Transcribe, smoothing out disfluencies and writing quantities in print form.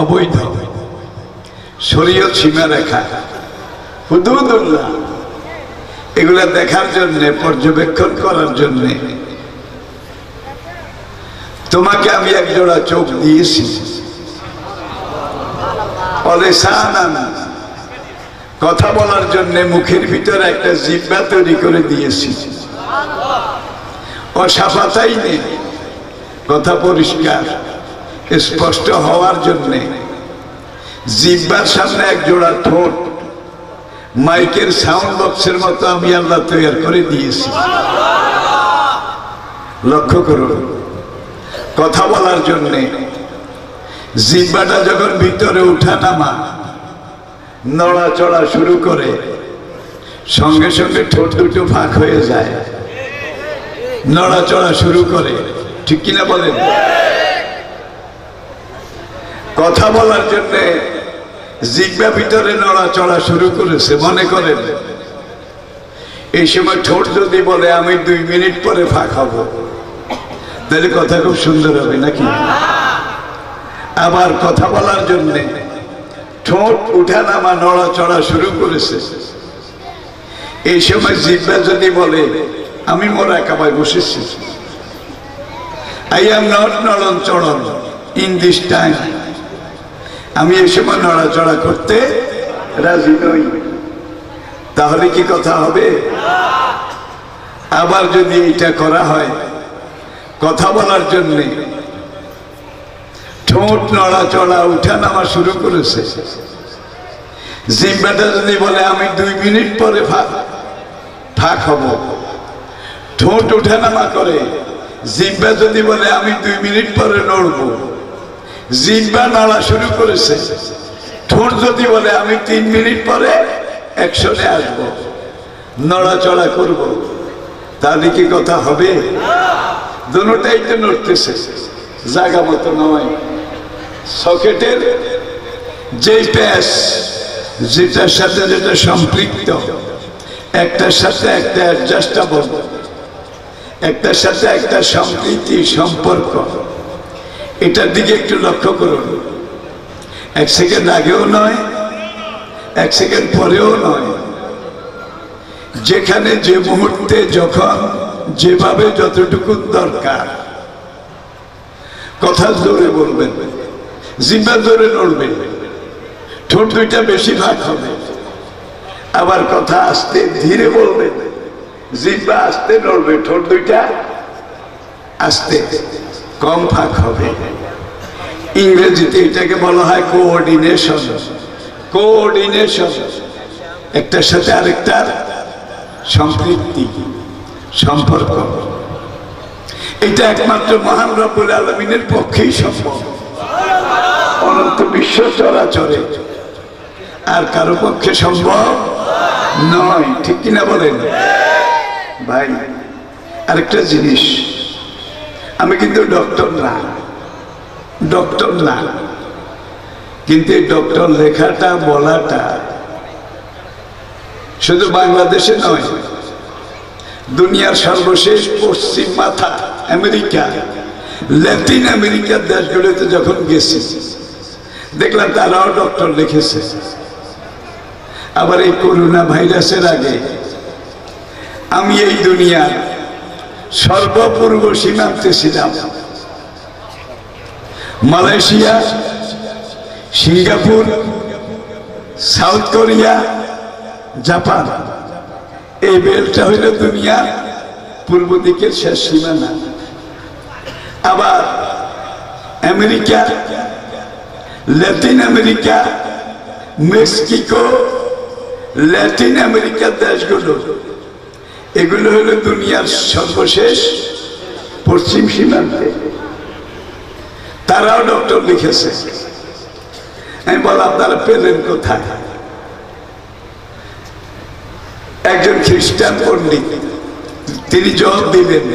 অবৈধ, শরীয়ত সীমারেখা, হুদুদুল্লাহ, এগুলা দেখার জন্য, পর্যবেক্ষণ করার জন্য তোমাকে আমি এক জোড়া চোখ দিয়েছি, কথা বলার জন্য মুখের ভিতরে একটা জিহ্বা তৈরি করে দিয়েছি, অসাফাতাই নেই, কথা পরিষ্কার স্পষ্ট হওয়ার জন্য জিহ্বার সামনে এক জোড়া ঠোঁট, মাইকের সাউন্ড বক্সের মতো আমি আল্লাহ তৈরি করে দিয়েছি। লক্ষ্য করুন, কথা বলার জন্যে জিহ্বাটা যখন ভিতরে উঠা নামা নড়াচড়া শুরু করে, সঙ্গে সঙ্গে ঠোঁট দুটো ফাঁক হয়ে যায়, নড়াচড়া শুরু করে, ঠিক কিনা বলেন? কথা বলার জন্য জিহ্বা ভিতরে নড়াচড়া শুরু করেছে। মনে করেন এই সময় ঠোঁট যদি বলে আমি 2 মিনিট পরে ফাঁক হব, তাহলে কথা খুব সুন্দর হবে নাকি? আবার কথা বলার জন্য ঠোঁট উঠা নামা নড়াচড়া শুরু করেছে, এই সময় জিহ্বা যদি বলে আমি মোরা কাবায় বসেছি, I am not নড়ন চড়ন in this time, আমি এই সময় নড়াচড়া করতে রাজি নই, তাহলে কি কথা হবে? আবার যদি এটা করা হয়, কথা বলার জন্য ঠোঁট নড়াচড়া উঠা নামা শুরু করেছে, জিহ্বাটা যদি বলে আমি 2 মিনিট পরে ফাঁক হব, ঠোঁট উঠা নামা করে, জিহ্বা যদি বলে আমি 2 মিনিট পরে নড়ব, জিহ্বা নাড়া শুরু করেছে, ঠোঁট যদি বলে আমি 3 মিনিট পরে অ্যাকশনে আসব, নড়াচড়া করব, তাহলে কি কথা হবে? দুটোটাই তো নড়তেছে, জায়গা মতো নয়। সকেটের যে প্যাচ যেটার সাথে যেটা সম্পৃক্ত, একটার সাথে একটা অ্যাডজাস্টেবল, একটার সাথে একটা সম্প্রীতি সম্পর্ক, এটার দিকে একটু লক্ষ্য করুন। 1 সেকেন্ড আগেও নয়, 1 সেকেন্ড পরেও নয়, যেখানে যে মুহূর্তে যখন যেভাবে যতটুকু দরকার কথা জোরে বলবেন, জিহ্বা জোরে নড়বে, ঠোঁট দুইটা বেশি ফাঁক হবে, আবার কথা আস্তে ধীরে বলবেন, জিহ্বা আস্তে নড়বে, ঠোঁট দুইটা আস্তে কম ফাঁক হবে। ইংরেজিতে এটাকে বলা হয় কোঅর্ডিনেশন। কোঅর্ডিনেশন, একটার সাথে আরেকটার সম্পৃক্তি, সম্পর্ক, এটা একমাত্র মহান রব্বুল আলামিনের পক্ষেই সম্ভব, অনন্ত বিশ্ব চরাচরে আর কারো পক্ষে সম্ভব নয়, ঠিক কিনা বলেন ভাই? আরেকটা জিনিস, আমি কিন্তু ডক্টর না, ডক্টর না, কিন্তু এই ডক্টর লেখাটা বলাটা শুধু বাংলাদেশে নয়, দুনিয়ার সর্বশেষ পশ্চিম মাথা আমেরিকা, ল্যাটিন আমেরিকার দেশগুলোতে যখন গেছি দেখলাম তারাও ডক্টর লিখেছে। আবার এই করোনা ভাইরাসের আগে আমি এই দুনিয়ার সর্বপূর্ব সীমান্তে ছিলাম, Malaysia, Singapore, south Korea, Japan, এই বেলটা হইল দুনিয়ার পূর্ব দিকের শেষ সীমানা। আবার America, Latin America, Mexico, Latin আমেরিকার দেশগুলো, এগুলো হলো দুনিয়ার সর্বশেষ পশ্চিম সীমান্তে, তারাও ডক্টর লিখেছে। আমি বললাম আপনারা পেলেন কোথায়? একজন খ্রিস্টান পণ্ডিত তিনি জবাব দিলেন,